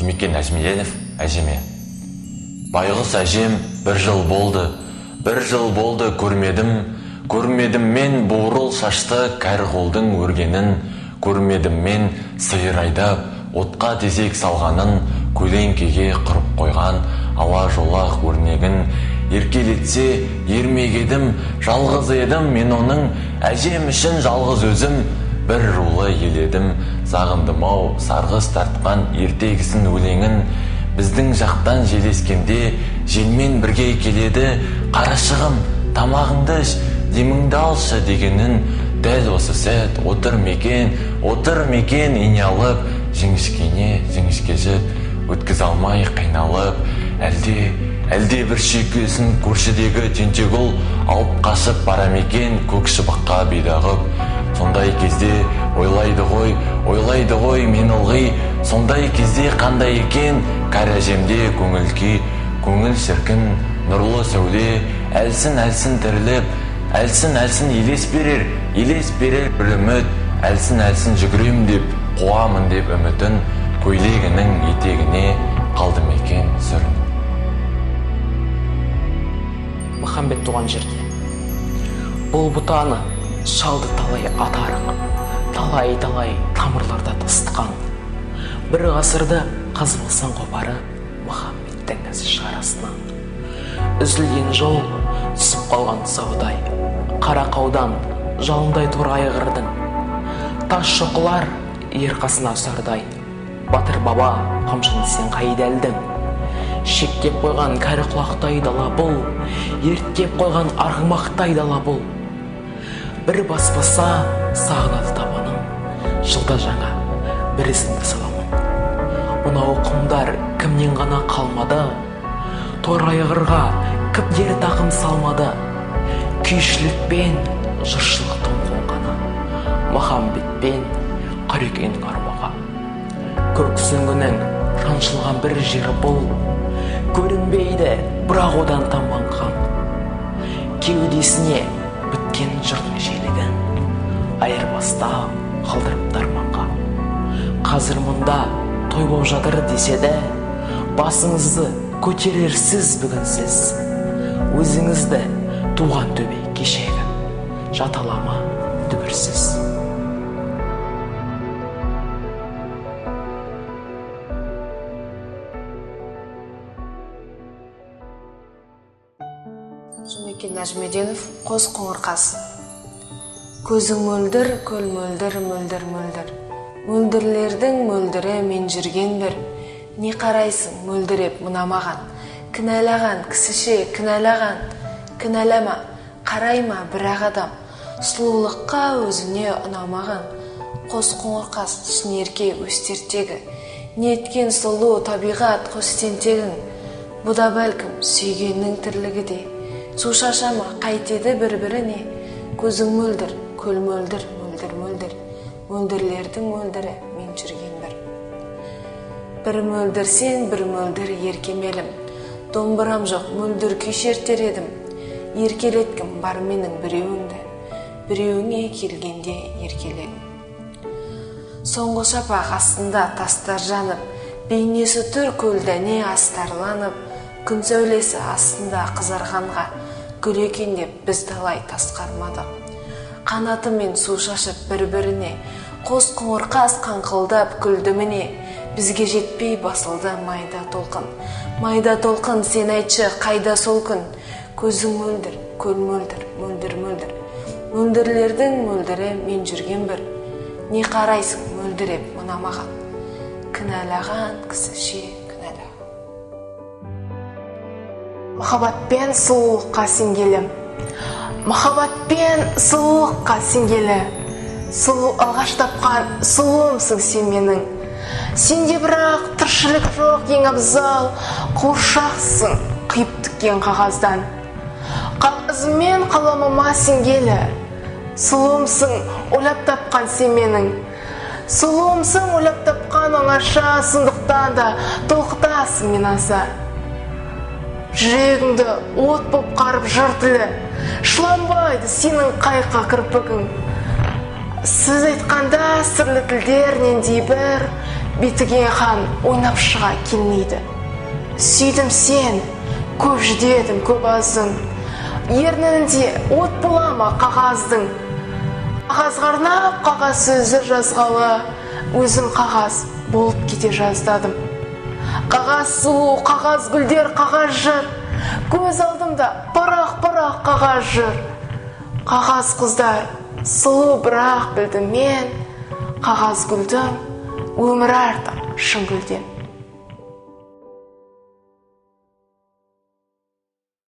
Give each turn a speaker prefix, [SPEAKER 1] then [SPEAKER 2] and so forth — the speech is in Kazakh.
[SPEAKER 1] Жұмекен Нәжмеденов әжеме. Байғұс әжем бір жыл болды көрмедім мен буырыл шашты кәрі қолдың өргенін, көрмедім мен сиыр айдап отқа тезек салғанын, көлеңкеге қырып қойған ала жолақ өрнегін, еркелетсе ермек едім, жалғыз едім мен оның, әжем үшін жалғыз өзім, бір рулы еледім, сағындым-ау сарғыш тартқан ертегісін өлеңін, біздің жақтан желескенде желмен бірге келеді, қарашығым тамағыңды іш, деміңді алшы дегенін, дәл осы сәт отыр мекен ене алып, жіңішке жіп, өткіз алмай қайналып, әлде бір шүйкесін көршідегі тентегүл алып қашып бара мекен көк шыбыққа бидағып. Сондай кезде ойлайды ғой мен ылғи, сондай кезде қандай екен кәрі әжемде көңіл күй, көңіл шіркін, нұрлы сәуле, әлсін тіріліп, әлсін елес берер бір үміт, әлсін жүгірем деп, қуамын деп үмітін, көйлегінің етегіне қалды мекен сүрін.
[SPEAKER 2] Махамбет туған жерде бұл бұтаны шалды талай атарық, талай тамырларда тастқан. Бір ғасырда қыз болсан қопары Махамбеттің ізі шарасынан. Үзілген жол түсіп қалған саудай, қарақаудан жалындай тур айғырдың. Тас шоқылар ерқасына сардай, батыр баба қамшыны сен қайда әлдің? Шектеп қойған кәрі құлақтай дала бұл, ерттеп қойған арғымақтай дала бұл. Бір баспаса сағынады табаным, жылда жаңа бір ізімді саламын. Мынау құмдар кімнен ғана қалмады, тор айғырға кімдер тақым салмады. Күйшілікпен жыршылықтың қонғаны, Махамбетпен Қарекеңнің армаға. Көк сүңгінің шаншылған бір жері бұл, көрінбейді бірақ одан тамған қан. Кеудесіне біткен жұртың желігін, айырбаста қалдырып дарманға. Қазір мұнда той боп жатыр деседі, басыңызды көтерерсіз бүгін сіз. Өзіңізді туған төбе кешегі, жаталама дүбірсіз.
[SPEAKER 3] Жұмекен Нәжмеденов, Қос қоңыр қаз. Көзің мөлдір, көл мөлдір. Мөлдірлердің мөлдірі мен жүрген бір. Не қарайсың мөлдіреп мұнамаған, кінәлаған, кісіше кінәлаған. Кінәлама, қарайма бірақ адам, сұлулыққа өзіне ұнамаған. Қос қоңыр қаз түсін ерке өстертегі, не еткен сұлу табиғат қос тентегің. Бұда бәлкім сүйгеннің тірлігі де, су шашама қайтеді бір-біріне. Көзің мөлдір, көл мөлдір. Мөлдірлердің мөлдірі мен жүрген бір. Бір мөлдір сен, бір мөлдір еркемелім. Домбырам жоқ, мөлдір күй шертер едім. Еркелеткім бар менің біреуіңді, біреуіңе келгенде еркелегім. Соңғы шапақ астында тастар жанып, бейнесі түр көлдәне астарланып, күн сәулесі астында қызарғанға, гүл екен деп біз талай тасқармадық. Қанатымен су шашып бір-біріне, қос қоңыр қаз қаңқылдап күлді міне. Бізге жетпей басылды майда толқын, сен айтшы қайда сол күн. Көзің мөлдір, көл мөлдір. Мөлдірлердің мөлдірі мен жүрген бір. Не қарайсың мөлдіреп мұнамаған, кінәлаған кісіше кінәлаған.
[SPEAKER 4] Махаббатпен сұлулыққа сенгелі. Махаббатпен сұлулыққа сенгелі. Сұлу алғаш тапқан сұлуымсың сен менің. Сенде бірақ тіршілік жоқ ең абзал, қуыршақсың қиып тіккен қағаздан. Қағазыммен қаламыма сенгелі. Сұлуымсың ойлап тапқан сен менің. Сұлуымсың ойлап тапқан оңаша, сондықтан да толқытасың мен аса. Жүрегіңді от боп қарып жыртылы, шыланбайды сенің қайқа кірпігің. Сіз айтқанда сырлы тілдер нендей бір, бетіге хан ойнап шыға келмейді. Сүйдім сен, көп жүдедім, көп аздың. Ернінде от бола ма қағаздың? Қағазға арнап қағаз сөздер жазғалы, өзім қағаз болып кете жаздадым. Қағаз сұлу, қағаз гүлдер, қағаз жыр, көз алдымда парақ-парақ қағаз жыр. Қағаз қыздар сұлу, бірақ білдім мен, қағаз гүлдің өмірі артық шын гүлден.